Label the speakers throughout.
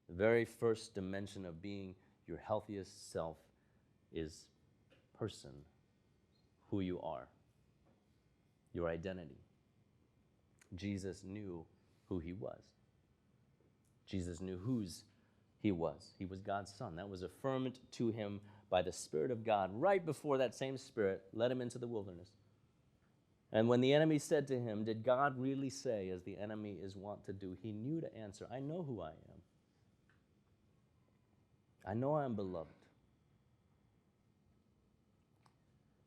Speaker 1: The very first dimension of being your healthiest self is person, who you are, your identity. Jesus knew who he was. Jesus knew whose he was. He was God's son. That was affirmed to him by the Spirit of God right before that same Spirit led him into the wilderness. And when the enemy said to him, did God really say, as the enemy is wont to do, he knew to answer, I know who I am. I know I am beloved.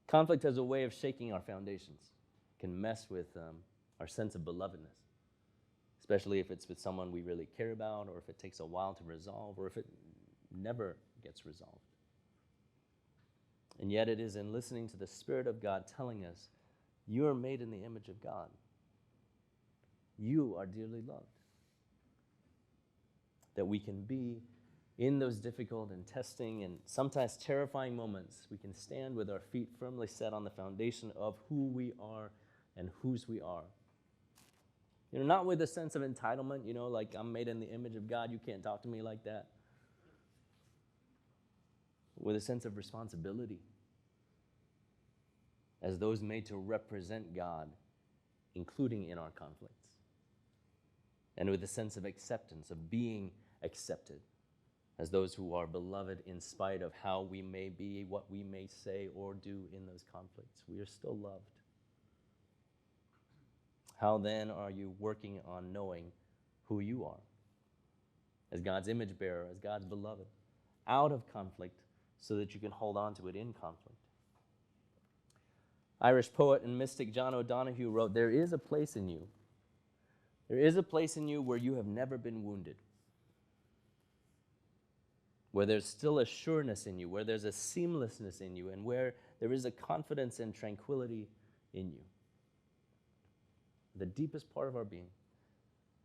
Speaker 1: Conflict has a way of shaking our foundations. It can mess with our sense of belovedness, especially if it's with someone we really care about, or if it takes a while to resolve, or if it never gets resolved. And yet it is in listening to the Spirit of God telling us, you are made in the image of God. You are dearly loved. That we can be in those difficult and testing and sometimes terrifying moments, we can stand with our feet firmly set on the foundation of who we are and whose we are. Not with a sense of entitlement, like I'm made in the image of God, you can't talk to me like that. With a sense of responsibility as those made to represent God, including in our conflicts. And with a sense of acceptance, of being accepted as those who are beloved in spite of how we may be, what we may say or do in those conflicts. We are still loved. How then are you working on knowing who you are as God's image bearer, as God's beloved, out of conflict so that you can hold on to it in conflict? Irish poet and mystic John O'Donohue wrote, there is a place in you. There is a place in you where you have never been wounded, where there's still a sureness in you, where there's a seamlessness in you, and where there is a confidence and tranquility in you. The deepest part of our being.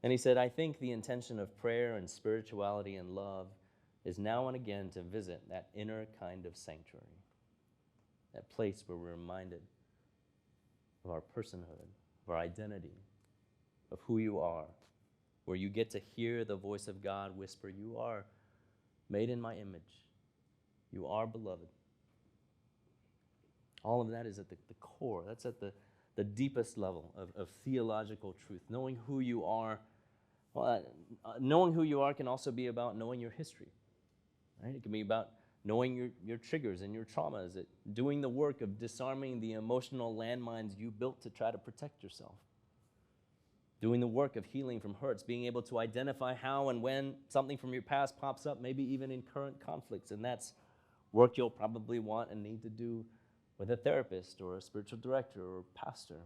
Speaker 1: And he said, I think the intention of prayer and spirituality and love is now and again to visit that inner kind of sanctuary, that place where we're reminded of our personhood, of our identity, of who you are, where you get to hear the voice of God whisper, you are made in my image. You are beloved. All of that is at the core. That's at the deepest level of theological truth. Knowing who you are. Well, knowing who you are can also be about knowing your history. Right? It can be about knowing your triggers and your traumas. Doing the work of disarming the emotional landmines you built to try to protect yourself. Doing the work of healing from hurts, being able to identify how and when something from your past pops up, maybe even in current conflicts. And that's work you'll probably want and need to do with a therapist or a spiritual director or pastor.